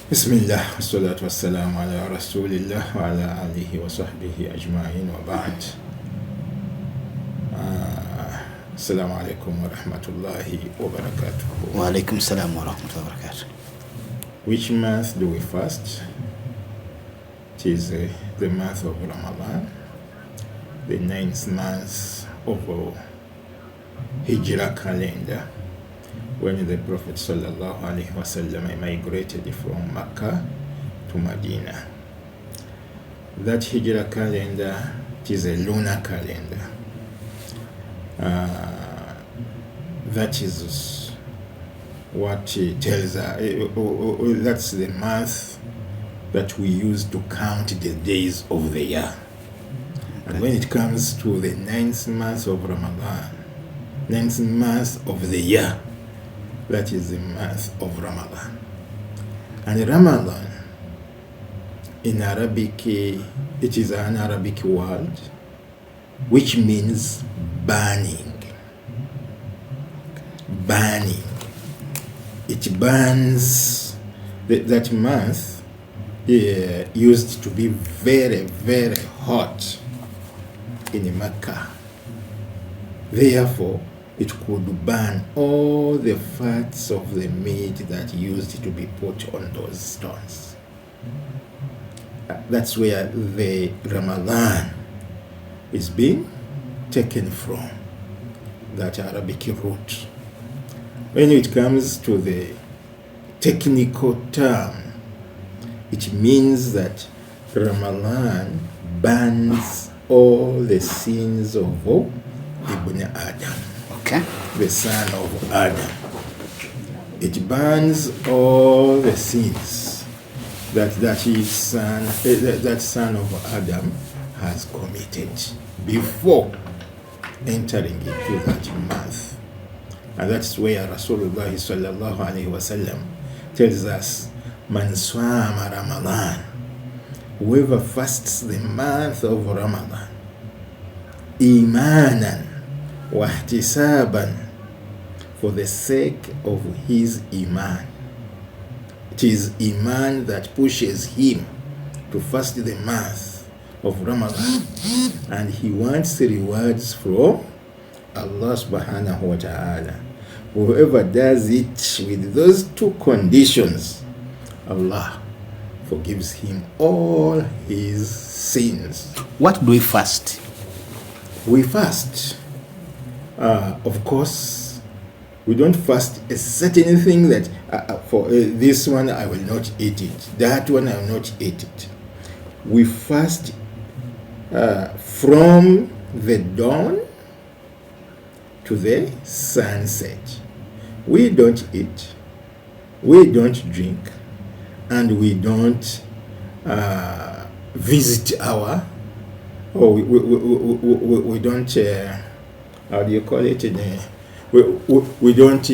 Bismillah, wassalatu wassalamu ala rasulillah wa ala alihi wa sahbihi ajma'in wa ba'd. Assalamu alaikum wa rahmatullahi wa barakatuh. Wa alaikum salam wa rahmatullahi wa barakatuh. Which month do we fast? It is the month of Ramadan, the 9th month of Hijrah calendar, when the Prophet sallallahu alaihi wasallam migrated from Mecca to Medina. That Hijrah calendar, it is a lunar calendar. That is what it tells us. That's the month that we use to count the days of the year. And when it comes to the 9th month of Ramadan, 9th month of the year, that is the month of Ramadan. And Ramadan, in Arabic, it is an Arabic word which means burning. Burning. It burns. That month used to be very, very hot in Mecca. Therefore, it could burn all the fats of the meat that used to be put on those stones. That's where the Ramadan is being taken from, that Arabic root. When it comes to the technical term, it means that Ramadan burns all the sins of Ibn Adam. Okay. The son of Adam. It burns all the sins that son of Adam has committed before entering into that month. And that's where Rasulullah sallallahu alaihi wasallam tells us, Man swama Ramadan, whoever fasts the month of Ramadan, imanan wahtisaban, for the sake of his iman. It is iman that pushes him to fast the month of Ramadan, and he wants rewards from Allah subhanahu wa ta'ala. Whoever does it with those two conditions, Allah forgives him all his sins. What do we fast? We fast. Of course, we don't fast a certain thing that for this one I will not eat it, that one I will not eat it. We fast from the dawn to the sunset. We don't eat, we don't drink, and we don't visit our, or we don't, how do you call it? We don't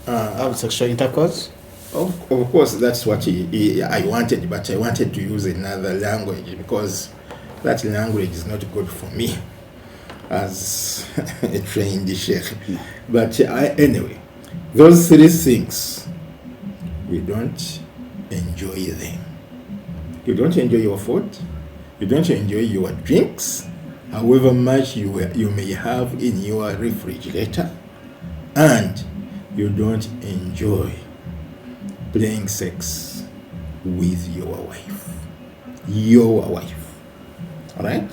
Have sexual intercourse? Of course, that's what I wanted, but I wanted to use another language because that language is not good for me as a trained sheikh. But anyway, those three things, we don't enjoy them. You don't enjoy your food, you don't enjoy your drinks, however much you may have in your refrigerator, and you don't enjoy playing sex with your wife. All right?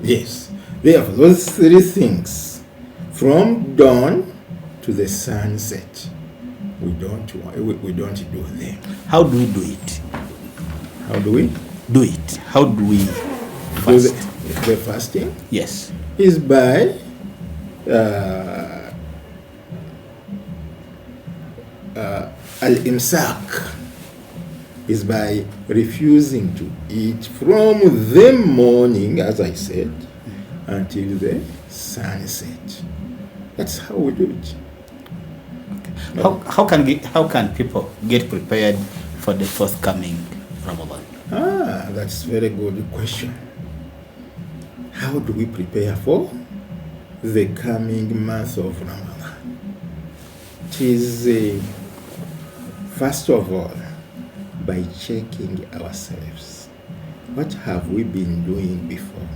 Yes. Therefore, those three things, from dawn to the sunset, we don't do them. How do we do it? How do we do it? How do we do fast? The fasting? Yes. Is by al-imsak, is by refusing to eat from the morning, as I said, until the sunset. That's how we do it. How can people get prepared for the forthcoming Ramadan? That's a very good question. How do we prepare for the coming month of Ramadan? It is First of all, by checking ourselves. What have we been doing before?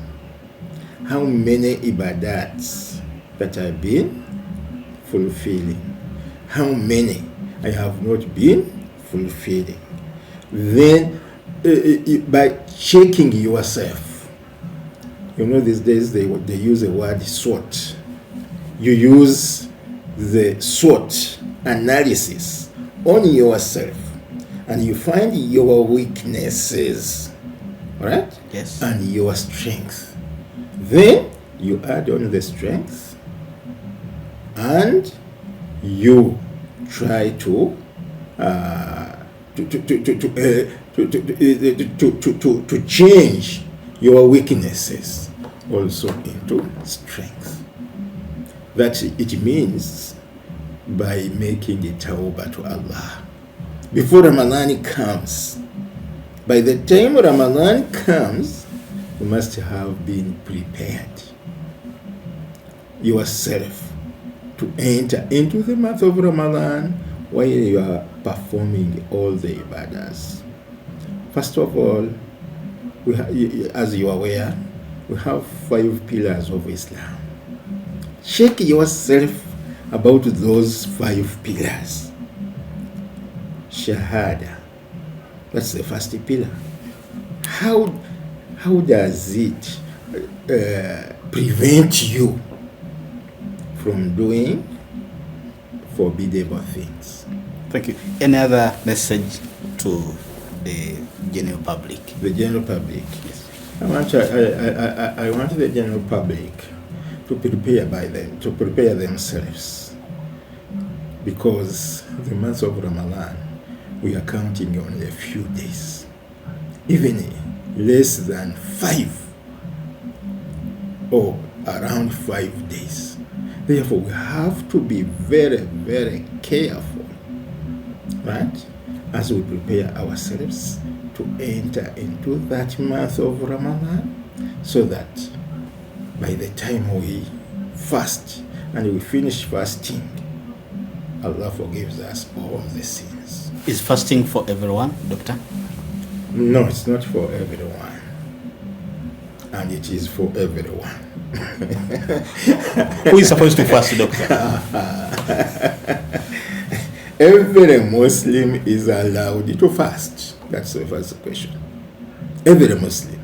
How many ibadats that I've been fulfilling? How many I have not been fulfilling? Then, by checking yourself, these days they use the word SWOT. You use the SWOT analysis on yourself, and you find your weaknesses, right? Yes. And your strength. Then you add on the strength, and you try to change your weaknesses also into strength. That it means by making a tawbah to Allah before Ramadan comes. By the time Ramadan comes, you must have been prepared yourself to enter into the month of Ramadan while you are performing all the ibadahs. First of all, as you are aware, we have 5 pillars of Islam. Check yourself about those 5 pillars. Shahada, that's the first pillar. How does it prevent you from doing forbidden things? Thank you. Any other message to the general public? The general public. Yes. I want the general public to prepare themselves, because the month of Ramadan, we are counting on a few days, even less than 5 or around 5 days. Therefore, we have to be very, very careful, right, as we prepare ourselves to enter into that month of Ramadan, so that by the time we fast and we finish fasting, Allah forgives us all the sins. Is fasting for everyone, Doctor? No, it's not for everyone. And it is for everyone. Who is supposed to fast, Doctor? Every Muslim is allowed to fast. That's the first question. Every Muslim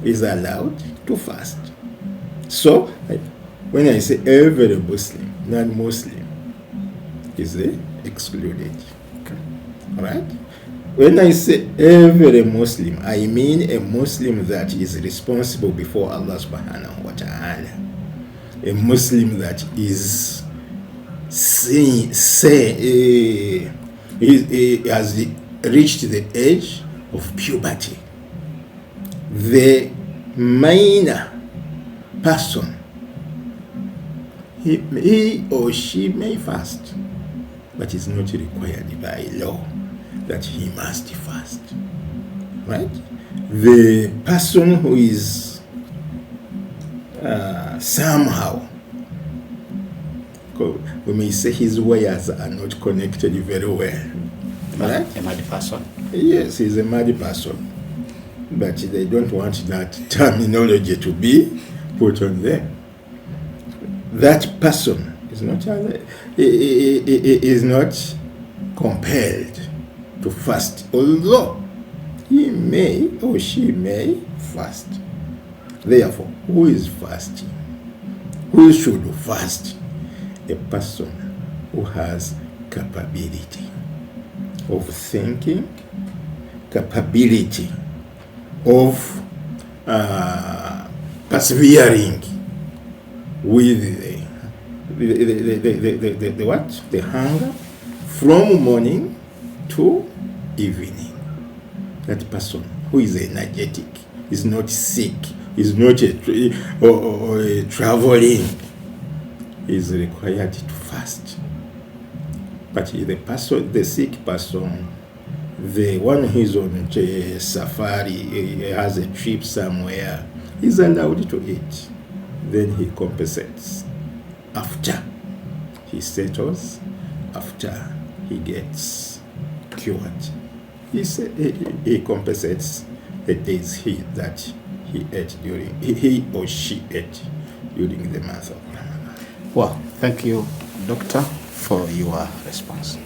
is allowed to fast. So, when I say every Muslim, non-Muslim is excluded. Okay. All right? When I say every Muslim, I mean a Muslim that is responsible before Allah subhanahu wa ta'ala. A Muslim that is has reached the age of puberty. The minor person, he or she may fast, but it's not required by law that he must fast, right? The person who is somehow, we may say his wires are not connected very well, right? A mad person. Yes, he's a mad person, but they don't want that terminology to be put on there. That person is not compelled to fast, although he may or she may fast. Therefore, who is fasting? Who should fast? A person who has capability of thinking, capability of persevering with the hunger from morning to evening. That person who is energetic, is not sick, is not traveling, is required to fast. But the sick person, the one who is on a safari, he has a trip somewhere, is allowed to eat. Then he compensates after he settles, after he gets cured. He compensates the days that he ate he or she ate during the month of Ramadan. Well, thank you, Doctor, for your response.